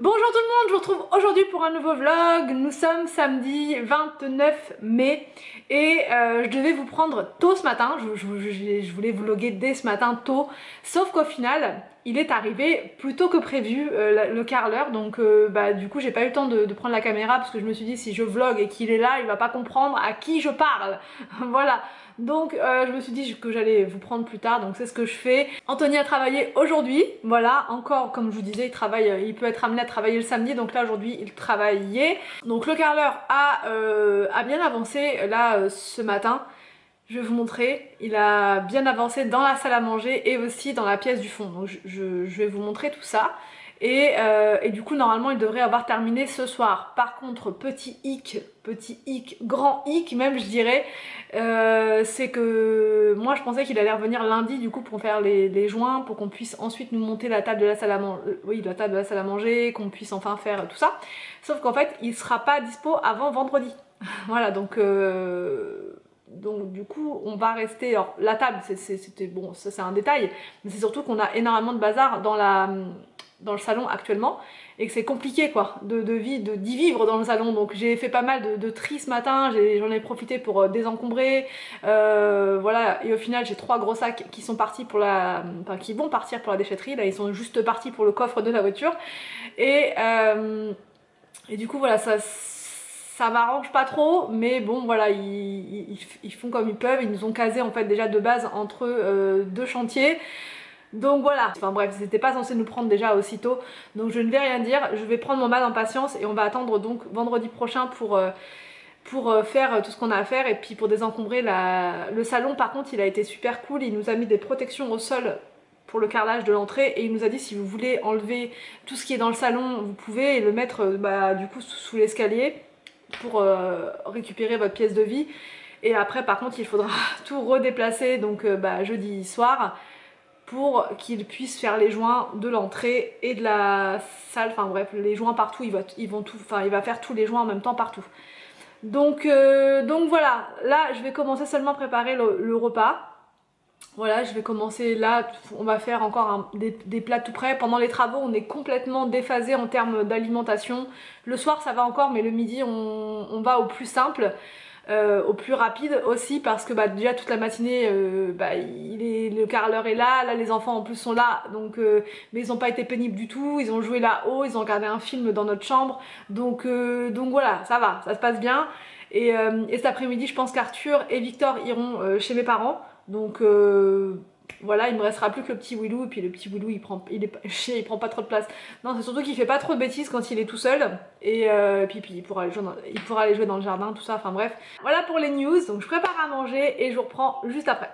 Bonjour tout le monde, je vous retrouve aujourd'hui pour un nouveau vlog. Nous sommes samedi 29 mai et je devais vous prendre tôt ce matin. Je voulais vlogger dès ce matin tôt, sauf qu'au final il est arrivé plus tôt que prévu le quart l'heure, donc du coup j'ai pas eu le temps de prendre la caméra parce que je me suis dit si je vlog et qu'il est là il va pas comprendre à qui je parle. Voilà. Donc je me suis dit que j'allais vous prendre plus tard, donc c'est ce que je fais. Anthony a travaillé aujourd'hui, voilà, encore comme je vous disais, il peut être amené à travailler le samedi, donc là aujourd'hui il travaillait. Donc le quart l'heure a bien avancé là ce matin. Je vais vous montrer, il a bien avancé dans la salle à manger et aussi dans la pièce du fond. Donc je vais vous montrer tout ça. Et du coup normalement il devrait avoir terminé ce soir. Par contre petit hic, grand hic même je dirais, c'est que moi je pensais qu'il allait revenir lundi du coup pour faire les joints, pour qu'on puisse ensuite nous monter la table de la salle à manger, la table de la salle à manger, qu'on puisse enfin faire tout ça. Sauf qu'en fait il sera pas dispo avant vendredi. Voilà, donc du coup on va rester, alors la table c'était bon, ça c'est un détail, mais c'est surtout qu'on a énormément de bazar dans le salon actuellement et que c'est compliqué quoi d'y vivre dans le salon. Donc j'ai fait pas mal de tri ce matin, j'en ai profité pour désencombrer, voilà, et au final j'ai 3 gros sacs qui sont partis pour qui vont partir pour la déchetterie. Là ils sont juste partis pour le coffre de la voiture et du coup voilà, ça m'arrange pas trop, mais bon voilà, ils font comme ils peuvent. Ils nous ont casé en fait déjà de base entre deux chantiers. Donc voilà, enfin bref, c'était pas censé nous prendre déjà aussitôt, donc je ne vais rien dire, je vais prendre mon mal en patience et on va attendre donc vendredi prochain pour faire tout ce qu'on a à faire et puis pour désencombrer le salon. Par contre il a été super cool, il nous a mis des protections au sol pour le carrelage de l'entrée et il nous a dit si vous voulez enlever tout ce qui est dans le salon, vous pouvez, et le mettre du coup sous l'escalier pour récupérer votre pièce de vie. Et après par contre il faudra tout redéplacer donc jeudi soir, pour qu'il puisse faire les joints de l'entrée et de la salle, enfin bref les joints partout, il va faire tous les joints en même temps partout. Donc voilà, là je vais commencer seulement à préparer le repas. Voilà, je vais commencer là, on va faire encore des plats tout prêts. Pendant les travaux on est complètement déphasé en termes d'alimentation. Le soir ça va encore, mais le midi on va au plus simple. Au plus rapide aussi parce que déjà toute la matinée le quart l'heure est là les enfants en plus sont là, donc mais ils n'ont pas été pénibles du tout, ils ont joué là-haut, ils ont regardé un film dans notre chambre, donc voilà, ça va, ça se passe bien. Et cet après-midi je pense qu'Arthur et Victor iront chez mes parents, donc voilà, il me restera plus que le petit Willou, et puis le petit Willou il prend pas trop de place. Non, c'est surtout qu'il fait pas trop de bêtises quand il est tout seul, et puis il pourra aller jouer dans le jardin, tout ça, enfin bref. Voilà pour les news, donc je prépare à manger et je vous reprends juste après.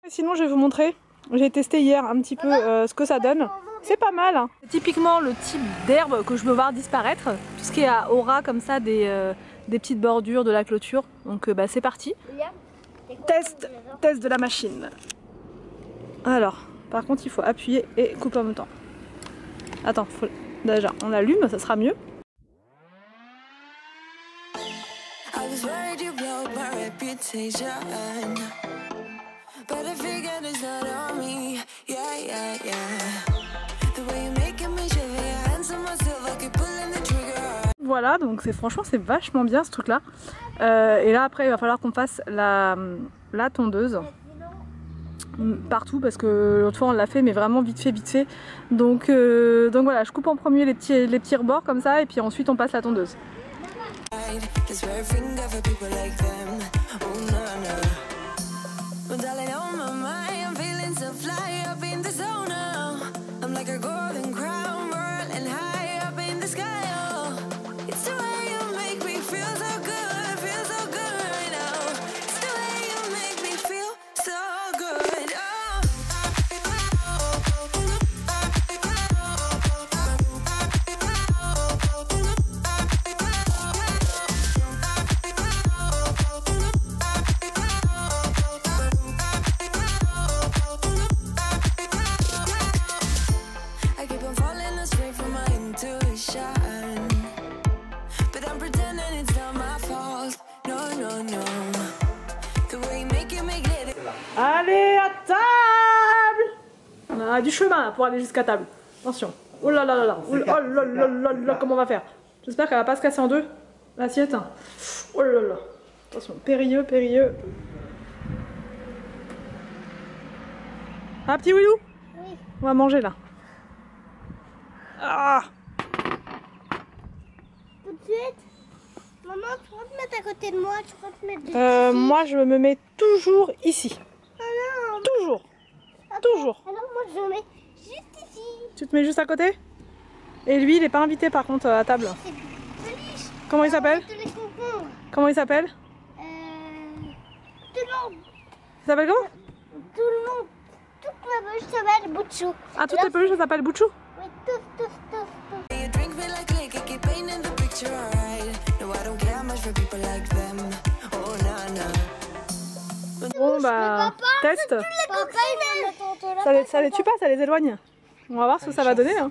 Sinon je vais vous montrer, j'ai testé hier un petit peu ce que ça donne. C'est pas mal hein. C'est typiquement le type d'herbe que je veux voir disparaître. Tout ce qui est à aura comme ça, des petites bordures de la clôture. Donc c'est parti. Test de la machine. Alors, par contre il faut appuyer et couper en même temps. Attends, déjà on allume, ça sera mieux. Voilà, donc franchement c'est vachement bien ce truc là. Et là après il va falloir qu'on fasse la tondeuse partout parce que l'autre fois on l'a fait mais vraiment vite fait. Donc voilà, je coupe en premier les petits rebords comme ça et puis ensuite on passe la tondeuse. Allez, à table! On a du chemin là, pour aller jusqu'à table. Attention. Oh là là là là. Oh là là là là, comment on va faire? J'espère qu'elle va pas se casser en deux, l'assiette. Oh là là. Attention, périlleux, périlleux. Ah, petit Willou? Oui. On va manger là. Ah! Tout de suite? Maman, tu peux te mettre à côté de moi? Tu peux te mettre ici? Moi, je me mets toujours ici. Ah non! Toujours. Okay. Toujours. Alors moi, je me mets juste ici. Tu te mets juste à côté? Et lui, il est pas invité par contre à table. Comment il s'appelle? Comment il s'appelle? Tout le monde. Il s'appelle comment? Tout le monde. Toute ma peluche s'appelle Bouchou. Ah, toutes les peluches s'appellent Bouchou? Oui, tous. Bon bah, test. Papa, Ça les tue pas, ça les éloigne. On va voir ce que ça va donner. Hein.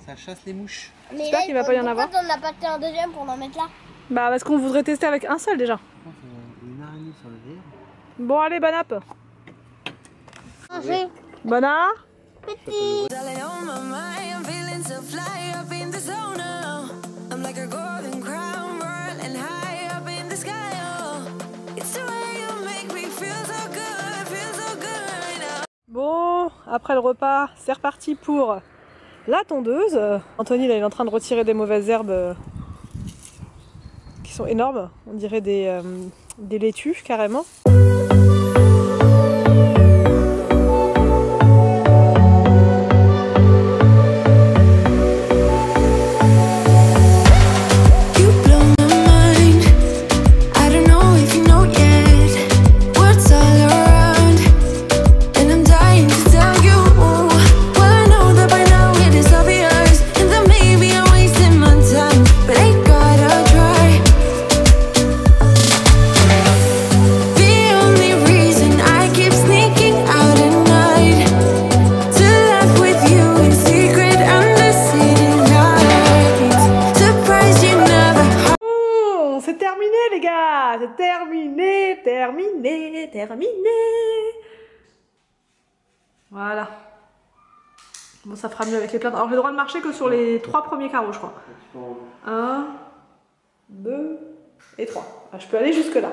Ça chasse les mouches. J'espère qu'il va pas y en avoir. Pourquoi on n'a pas fait un deuxième pour en mettre là? Bah parce qu'on voudrait tester avec un seul déjà. Une araignée sur le verre. Bon allez, bon app. Manger. Bon app. Petit. Bon, après le repas, c'est reparti pour la tondeuse. Anthony là, il est en train de retirer des mauvaises herbes qui sont énormes. On dirait des laitues carrément. Terminé. Voilà. Bon, ça fera mieux avec les plaintes. Alors j'ai le droit de marcher que sur les 3 premiers carreaux, je crois. 1, 2 et 3. Ah, je peux aller jusque là.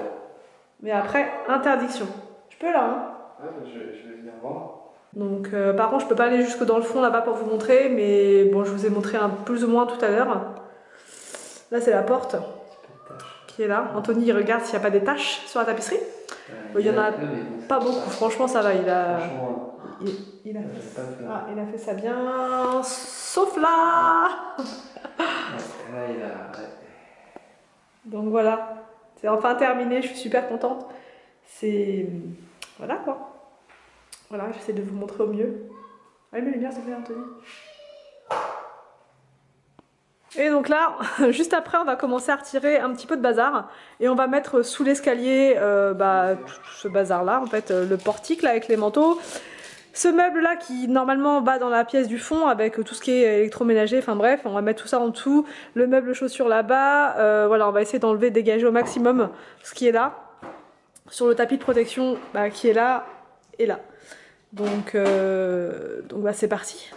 Mais après, interdiction. Je peux là, hein? Ouais, je vais venir voir. Donc par contre, je peux pas aller jusque dans le fond là-bas pour vous montrer, mais bon, je vous ai montré un plus ou moins tout à l'heure. Là, c'est la porte qui est là. Anthony, il regarde s'il n'y a pas des taches sur la tapisserie. Il y en a pas beaucoup, franchement ça va, il a fait ça bien, sauf là. Donc voilà, c'est enfin terminé, je suis super contente. C'est... voilà quoi. Voilà, j'essaie de vous montrer au mieux. Allez, mais bien, s'il te plaît, Anthony. Et donc là, juste après, on va commencer à retirer un petit peu de bazar et on va mettre sous l'escalier tout ce bazar là, en fait, le portique là avec les manteaux, ce meuble là qui normalement va dans la pièce du fond avec tout ce qui est électroménager, enfin bref, on va mettre tout ça en dessous, le meuble chaussures là-bas, voilà, on va essayer d'enlever, dégager au maximum ce qui est là, sur le tapis de protection qui est là et là. Donc c'est parti.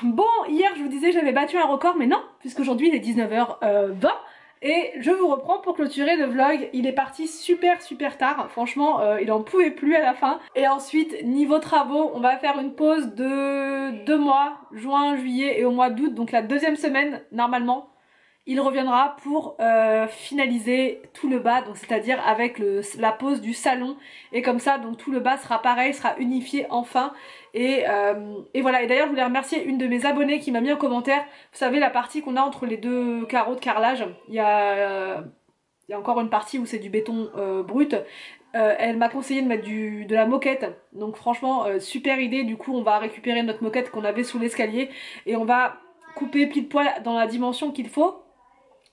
Bon, hier je vous disais que j'avais battu un record, mais non, puisqu'aujourd'hui il est 19h20 et je vous reprends pour clôturer le vlog. Il est parti super tard, franchement il en pouvait plus à la fin. Et ensuite, niveau travaux, on va faire une pause de 2 mois, juin, juillet et au mois d'août, donc la deuxième semaine normalement. Il reviendra pour finaliser tout le bas, donc c'est-à-dire avec la pose du salon. Et comme ça, donc tout le bas sera pareil, sera unifié enfin. Et voilà, et d'ailleurs je voulais remercier une de mes abonnées qui m'a mis en commentaire, vous savez la partie qu'on a entre les deux carreaux de carrelage, il y a encore une partie où c'est du béton brut. Elle m'a conseillé de mettre de la moquette, donc franchement super idée. Du coup on va récupérer notre moquette qu'on avait sous l'escalier et on va couper pile poil dans la dimension qu'il faut.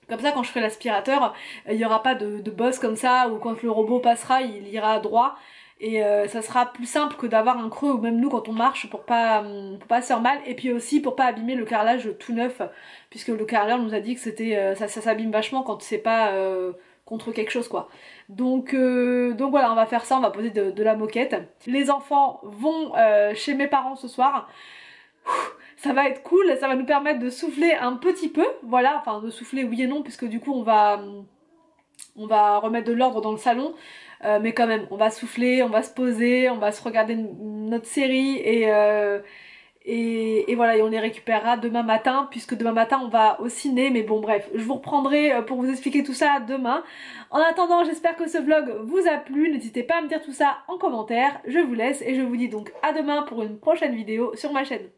Comme ça, quand je ferai l'aspirateur, il n'y aura pas de bosse comme ça, ou quand le robot passera, il ira droit. Et ça sera plus simple que d'avoir un creux, ou même nous quand on marche, pour pas se faire mal. Et puis aussi pour pas abîmer le carrelage tout neuf, puisque le carreleur nous a dit que c'était ça s'abîme vachement quand c'est pas contre quelque chose quoi. Donc voilà, on va faire ça, on va poser de la moquette. Les enfants vont chez mes parents ce soir. Ça va être cool, ça va nous permettre de souffler un petit peu, voilà, enfin de souffler oui et non, puisque du coup on va remettre de l'ordre dans le salon, mais quand même, on va souffler, on va se poser, on va se regarder notre série et voilà, et on les récupérera demain matin, puisque demain matin on va au ciné, mais bon bref, je vous reprendrai pour vous expliquer tout ça demain. En attendant, j'espère que ce vlog vous a plu, n'hésitez pas à me dire tout ça en commentaire, je vous laisse et je vous dis donc à demain pour une prochaine vidéo sur ma chaîne.